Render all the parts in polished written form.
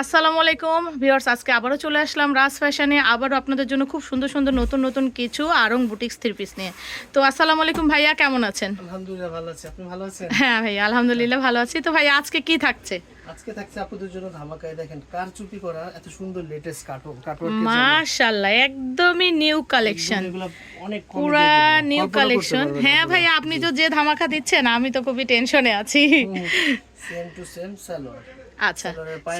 আসসালামু আলাইকুম ভিউয়ার্স, আজকে আবারও চলে আসলাম রাজ ফ্যাশনে। আবারও আপনাদের জন্য খুব সুন্দর সুন্দর নতুন নতুন কিছু আরং বুটিক্স থ্রি পিস নিয়ে। তো আসসালামু আলাইকুম ভাইয়া, কেমন আছেন? আলহামদুলিল্লাহ ভালো আছি, আপনি ভালো আছেন? হ্যাঁ ভাইয়া আলহামদুলিল্লাহ ভালো আছি। তো ভাইয়া আজকে কি থাকছে? আজকে থাকছে আপনাদের জন্য ধামাকায়, দেখেন কারচুপি করা এত সুন্দর লেটেস্ট কাটওয়ার্ক মাশাআল্লাহ, একদমই নিউ কালেকশন, এগুলো অনেক কম পুরা নিউ কালেকশন। হ্যাঁ ভাইয়া, আপনি তো যে ধামাকা দিচ্ছেন আমি তো খুবই টেনশনে আছি। Same to same salwar. আচ্ছা,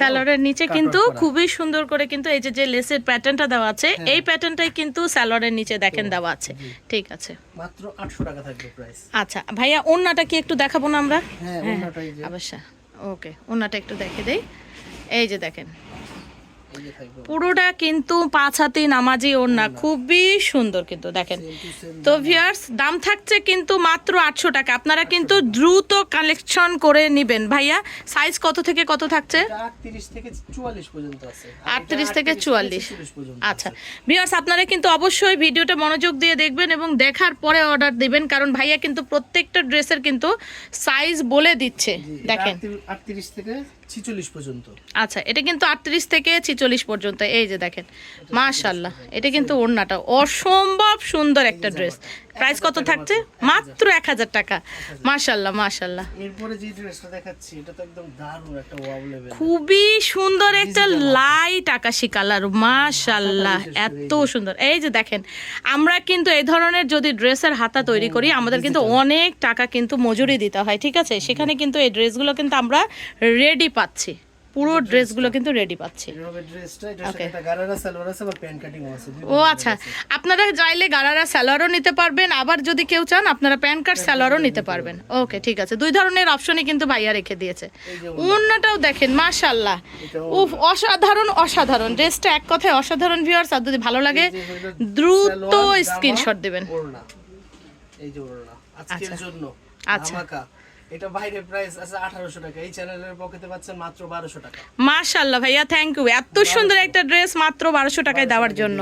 সালোয়ারের নিচে কিন্তু খুবই সুন্দর করে কিন্তু এই যে যে লেসের প্যাটার্নটা দেওয়া আছে, এই প্যাটার্নটাই কিন্তু সালোয়ারের নিচে দেখেন দেওয়া আছে। ঠিক আছে, মাত্র 800 টাকা থাকবে প্রাইস। আচ্ছা ভাইয়া, ওন্নাটা কি একটু দেখাবো না আমরা? হ্যাঁ, ওন্নাটাই যে অবশ্যই। ওকে, ওন্নাটা একটু দেখে দেই। এই যে দেখেন, এই যে থাকবে পুরোটা কিন্তু 5 হাতি নামাজি ওন্না, খুবই সুন্দর কিন্তু দেখেন। তো ভিউয়ার্স, দাম থাকছে কিন্তু মাত্র 800 টাকা। আপনারা কিন্তু দ্রুত কালেকশন করে নেবেন। ভাইয়া সাইজ কত থেকে কত থাকছে? 38 থেকে 44 পর্যন্ত আছে। 38 থেকে 44। পর্যন্ত আচ্ছা ভিউয়ার্স, আপনারা কিন্তু অবশ্যই ভিডিওটা মনোযোগ দিয়ে দেখবেন এবং দেখার পরে অর্ডার দিবেন, কারণ ভাইয়া কিন্তু প্রত্যেকটা ড্রেসের কিন্তু সাইজ বলে দিচ্ছে। দেখেন 38 থেকে 46 পর্যন্ত। আচ্ছা, এটা কিন্তু 38 থেকে 46 পর্যন্ত। এই যে দেখেন, মাশাআল্লাহ, এটা কিন্তু ওড়নাটা অসম্ভব সুন্দর একটা ড্রেস। প্রাইস কত থাকছে? মাত্র 1000 টাকা। মাশাআল্লাহ মাশাআল্লাহ। এরপরে যে ড্রেসটা দেখাচ্ছি এটা তো একদম দারুণ একটা ওয়াও লেভেল, খুবই সুন্দর একটা লাইট আকাশি কালার। মাশাআল্লাহ, এত সুন্দর। এই যে দেখেন, আমরা কিন্তু এই ধরনের যদি ড্রেসের হাতা তৈরি করি আমাদের কিন্তু অনেক টাকা কিন্তু মজুরি দিতে হয়, ঠিক আছে? সেখানে কিন্তু এই ড্রেসগুলো কিন্তু আমরা রেডি পাচ্ছি, পুরো ড্রেসগুলো কিন্তু রেডি পাচ্ছি। ও আচ্ছা, আপনারা চাইলে গারারা সালোয়ারও নিতে পারবেন, আবার যদি কেউ চান আপনারা প্যান্ট কাট সালোয়ারও নিতে পারবেন। ওকে ঠিক আছে, দুই ধরনের অপশনই কিন্তু ভাইয়া রেখে দিয়েছে। ওড়নাটাও দেখেন, মাশাআল্লাহ, উফ, অসাধারণ অসাধারণ। ড্রেসটা এক কথায় অসাধারণ ভিউয়ার্স। আর যদি ভালো লাগে দ্রুত স্ক্রিনশট দিবেন। এই যে ওড়না আজকের জন্য ধামাকা, এটা বাইরে প্রাইস আছে 1800 টাকা, এই চ্যানেলের পকেটে পাচ্ছেন মাত্র 1200 টাকা। মাশাআল্লাহ ভাইয়া, থ্যাংক ইউ এত সুন্দর একটা ড্রেস মাত্র 1200 টাকায় দেওয়ার জন্য।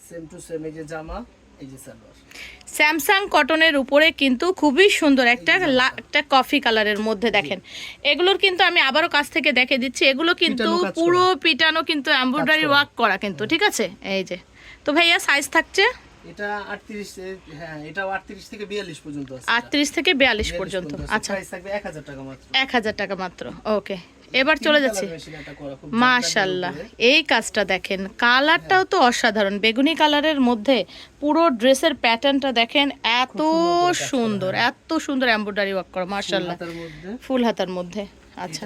সেম টু সেম এই যে জামা, এই যে সালোয়ার। স্যামসাং কটনের উপরে কিন্তু খুবই সুন্দর একটা একটা কফি কালারের মধ্যে দেখেন। এগুলোর কিন্তু আমি আবারও কাছ থেকে দেখে দিচ্ছি, এগুলো কিন্তু পুরো পিটানো কিন্তু এমব্রয়ডারি ওয়ার্ক করা কিন্তু, ঠিক আছে? এই যে, তো ভাইয়া সাইজ থাকছে এটা 38, হ্যাঁ এটাও 38 থেকে 42 পর্যন্ত আছে। 38 থেকে 42 পর্যন্ত। আচ্ছা, প্রাইস থাকবে 1000 টাকা মাত্র। 1000 টাকা মাত্র। ওকে, এবার চলে যাচ্ছে। মাশাআল্লাহ, এই কাজটা দেখেন, কালারটাও তো অসাধারণ, বেগুনি কালারের মধ্যে পুরো ড্রেসের প্যাটার্নটা দেখেন, এত সুন্দর এত সুন্দর এমব্রয়ডারি ওয়ার্ক করা। মাশাআল্লাহ, ফুল হাতার মধ্যে। আচ্ছা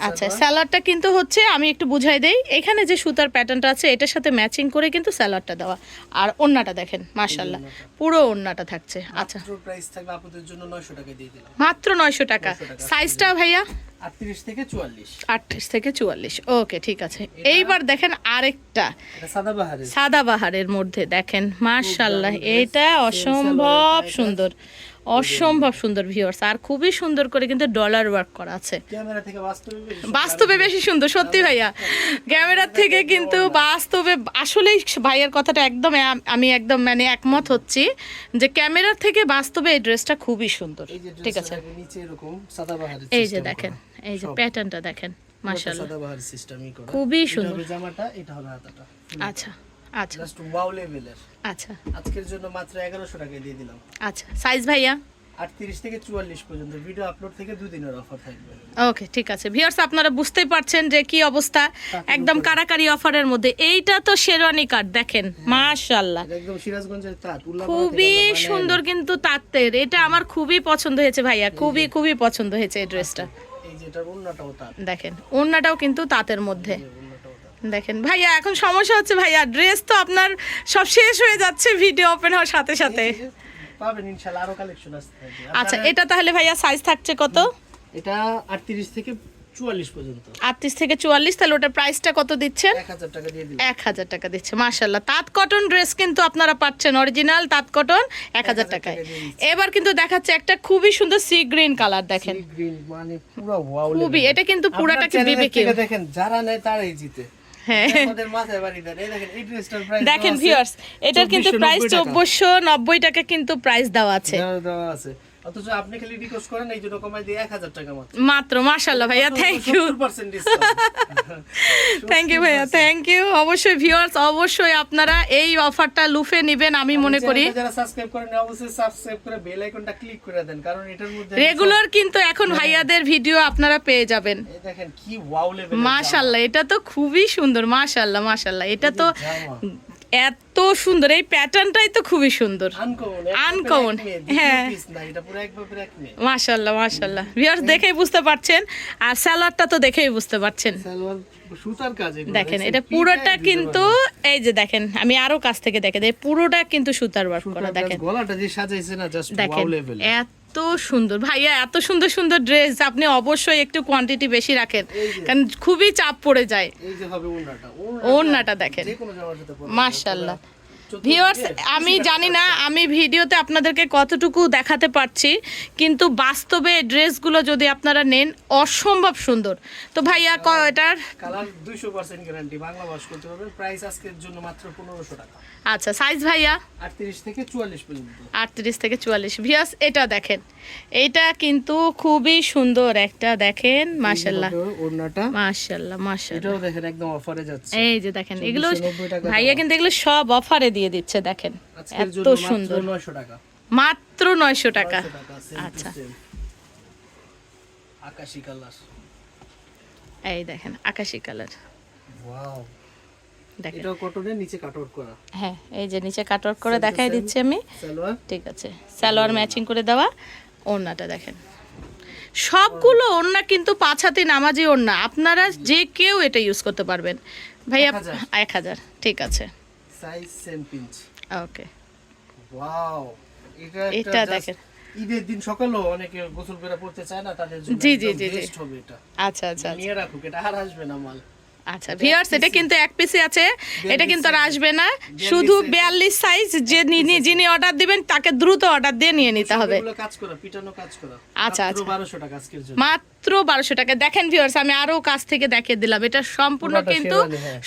আচ্ছা, সালোয়ারটা কিন্তু হচ্ছে, আমি একটু বুঝাই দেই, এখানে যে সুতার প্যাটার্নটা আছে এটার সাথে ম্যাচিং করে কিন্তু সালোয়ারটা দেওয়া। আর ওড়নাটা দেখেন, মাশাআল্লাহ, পুরো ওড়নাটা থাকছে। আচ্ছা, প্রাইস থাকবে আপনাদের জন্য 900 টাকা দিয়ে দিলাম, মাত্র 900 টাকা। সাইজটা ভাইয়া 38 থেকে 44। 38 থেকে 44। ওকে ঠিক আছে। এইবার দেখেন আরেকটা সাদাবাহারের মধ্যে দেখেন, মাশাআল্লাহ, এটা অসম্ভব সুন্দর, অসম্ভব সুন্দর ভিউয়ার্স। আর খুবই সুন্দর করে কিন্তু ডলার ওয়ার্ক করা আছে। ক্যামেরা থেকে বাস্তবে বেশি সুন্দর, সত্যি ভাইয়া। ক্যামেরার থেকে কিন্তু বাস্তবে আসলেই ভাইয়ের কথাটা একদম আমি একদম মানে একমত হচ্ছি যে ক্যামেরার থেকে বাস্তবে এই ড্রেসটা খুবই সুন্দর, ঠিক আছে? এই যে দেখেন, এই যে প্যাটার্নটা দেখেন, মাশাআল্লাহ, খুবই সুন্দর জামাটা। এটা হলো হাতাটা। আচ্ছা আচ্ছা, জাস্ট ওয়াও লেভেলের। আচ্ছা, আজকের জন্য মাত্র 1100 টাকা দিয়ে দিলাম। আচ্ছা, সাইজ ভাইয়া 38 থেকে 44 পর্যন্ত। ভিডিও আপলোড থেকে 2 দিনের অফার থাকবে। ওকে ঠিক আছে ভিউয়ার্স, আপনারা বুঝতেই পারছেন যে কি অবস্থা, একদম কারাকারি অফারের মধ্যে। এইটা তো শেরওয়ানি কাট দেখেন, মাশাআল্লাহ, একদম সিরাজগঞ্জের তাঁত, খুবই সুন্দর কিন্তু তাঁতের। এটা আমার খুবই পছন্দ হয়েছে ভাইয়া, খুবই খুবই পছন্দ হয়েছে এই ড্রেসটা। এই যে এটার ওড়নাটাও তাঁত দেখেন, ওড়নাটাও কিন্তু তাঁতের মধ্যে দেখেন। ভাইয়া এখন সমস্যা হচ্ছে ভাইয়া, ড্রেস তো আপনার সব শেষ হয়ে যাচ্ছে ভিডিও ওপেন হওয়ার সাথে সাথে। পাবেন ইনশাআল্লাহ, আরো কালেকশন আসছে। আচ্ছা, এটা তাহলে ভাইয়া সাইজ থাকছে কত? এটা 38 থেকে 44 পর্যন্ত। 38 থেকে 44, তাহলে ওটার প্রাইসটা কত দিচ্ছেন? 1000 টাকা দিয়ে দিলাম। 1000 টাকা দিচ্ছে। মাশাআল্লাহ, তাঁত কটন ড্রেস কিন্তু আপনারা পাচ্ছেন, অরিজিনাল তাঁত কটন 1000 টাকায়। এবার কিন্তু দেখাচ্ছে একটা খুবই সুন্দর সি গ্রিন কালার দেখেন, সি গ্রিন মানে পুরো ওয়াও লেভেল। খুবই, এটা কিন্তু পুরাটা কি বিবিকি দেখেন, যারা নেয় তারাই জিতে। হ্যাঁ, আমাদের মাথায় বাড়ি দেন। এই দেখেন, এই ড্রেসটার প্রাইস দেখেন ভিউয়ার্স, এটার কিন্তু প্রাইস 2490 টাকা কিন্তু প্রাইস দেওয়া আছে। অথচ আপনি খালি রিকোয়েস্ট করেন এই জন্য কমাই দিয়ে 1000 টাকা মাত্র। মাত্র মাশাআল্লাহ ভাইয়া, thank you 70% discount. Thank you ভাইয়া, থ্যাংক ইউ। অবশ্যই ভিউয়ার্স, অবশ্যই আপনারা এই অফারটা লুফে নেবেন আমি মনে করি। যারা সাবস্ক্রাইব করেন অবশ্যই সাবস্ক্রাইব করে বেল আইকনটা ক্লিক করে দেন, কারণ এটার মধ্যে রেগুলার কিন্তু এখন ভাইয়াদের ভিডিও আপনারা পেয়ে যাবেন। এই দেখেন কি ওয়াও লেভেল। মাশাআল্লাহ, এটা তো খুবই সুন্দর। মাশাআল্লাহ মাশাআল্লাহ, এটা তো এত সুন্দর, এই প্যাটার্নটাই তো খুবই সুন্দর, আনকমন। হ্যাঁ এটা পুরো একবার এক মে। মাশাআল্লাহ মাশাআল্লাহ, ভিউয়ার্স দেখেই বুঝতে পারছেন, আর সালোয়ারটা তো দেখেই বুঝতে পারছেন। সালোয়ার সুতার কাজ, দেখেন এটা পুরোটা কিন্তু, এই যে দেখেন আমি আরো কাছ থেকে দেখে দেই, পুরোটা কিন্তু সুতার ওয়ার্ক করা। দেখেন গলাটা যে সাজাইছে না, জাস্ট ওয়াও লেভেল। এত সুন্দর ভাইয়া, এত সুন্দর সুন্দর ড্রেস, আপনি অবশ্যই একটু কোয়ান্টিটি বেশি রাখেন, কারণ খুবই চাপ পড়ে যায়। এই যে হবে ওড়নাটা, ওড়নাটা দেখেন যে কোনো জামার সাথে পরতে মাশাআল্লাহ। ভিউয়ার্স আমি জানি না আমি ভিডিওতে আপনাদেরকে কতটুকু দেখাতে পারছি, কিন্তু বাস্তবে এই ড্রেসগুলো যদি আপনারা নেন অসম্ভব সুন্দর। তো ভাইয়া এটার কালার 200% গ্যারান্টি, বাংলা ওয়াশ করতে পারবেন। প্রাইস আজকের জন্য মাত্র 1500 টাকা। আচ্ছা সাইজ ভাইয়া 38 থেকে 44 পর্যন্ত। 38 থেকে 44। ভিউয়ার্স এটা দেখেন, এটা কিন্তু খুবই সুন্দর একটা, দেখেন মাশাআল্লাহ ওড়নাটা, মাশাআল্লাহ মাশাআল্লাহ। এটাও দেখেন একদম অফারে যাচ্ছে। এই যে দেখেন এগুলো ভাইয়া কিন্তু এগুলো সব অফারে দিয়ে দিচ্ছে, দেখেন আজকের এত জন্য সুন্দর, মাত্র 900 টাকা। মাত্র 900 টাকা। 900 টাকা। আচ্ছা আকাশী কালার, এই দেখেন আকাশী কালার, ওয়াও। দেখেন এটাও কটনের নিচে কাটওয়ার্ক করা। হ্যাঁ এই যে নিচে কাটওয়ার্ক করে দেখাই দিচ্ছি আমি। সালোয়ার, ঠিক আছে, সালোয়ার ম্যাচিং করে দেওয়া। ওড়নাটা দেখেন, সবগুলো ওড়না কিন্তু 5 হাতি নামাজি ওড়না, আপনারা যে কেউ এটা ইউজ করতে পারবেন। ভাইয়া 1000। ঠিক আছে, size same pinch. Okay wow, এটা দেখেন ঈদের দিন সকালেও অনেকে গোসল করে পড়তে চায় না, তাদের জন্য জি বেস্ট হবে এটা। আচ্ছা আচ্ছা নিয়ে রাখুক, এটা আর আসবে না মাল। আচ্ছা ভিউয়ার্স, এটা কিন্তু এক পিসে আছে, এটা কিন্তু আর আসবে না, শুধু 42 সাইজ। যে যিনি অর্ডার দিবেন তাকে দ্রুত অর্ডার দিয়ে নিয়ে নিতে হবে। এগুলো কাজ করা, পিটানো কাজ করা। আচ্ছা মাত্র আচ্ছা 1200 টাকা আজকের জন্য। মাত্র 1200 টাকা। দেখেন ভিউয়ার্স, আমি আরো কাছ থেকে দেখিয়ে দিলাম, এটা সম্পূর্ণ কিন্তু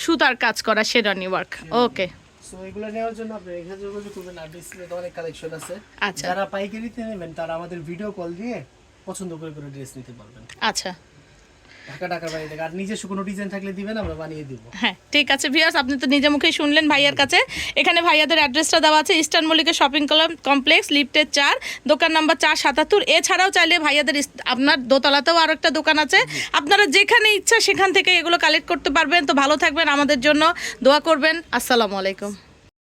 সুতার কাজ করা শেরওয়ানি ওয়ার্ক। ওকে, সো এগুলো নেওয়ার জন্য আপনি এখানে যোগাযোগ করবেন, আর ডিসপ্লেতে অনেক কালেকশন আছে। আচ্ছা যারা পাইকারিতে নেবেন তারা আমাদের ভিডিও কল দিয়ে পছন্দ করে করে ড্রেস নিতে পারবেন। আচ্ছা ঢাকার বাইরে থেকে। আর নিজস্ব কোনো ডিজাইন থাকলে দিবেন, আমরা বানিয়ে দিব। হ্যাঁ ঠিক আছে ভিউয়ার্স, আপনি তো নিজে মুখেই শুনলেন ভাইয়ার কাছে। এখানে ভাইয়াদের অ্যাড্রেসটা দেওয়া আছে, ইস্টার্ন মল্লিকা শপিং কমপ্লেক্স, লিফটের 4, দোকান নাম্বার 477। এছাড়াও চাইলে ভাইয়াদের আপনার দোতলাতেও আরো একটা দোকান আছে, আপনারা যেখানে ইচ্ছা সেখান থেকে এগুলো কালেক্ট করতে পারবেন। তো ভালো থাকবেন, আমাদের জন্য দোয়া করবেন। আসসালামু আলাইকুম।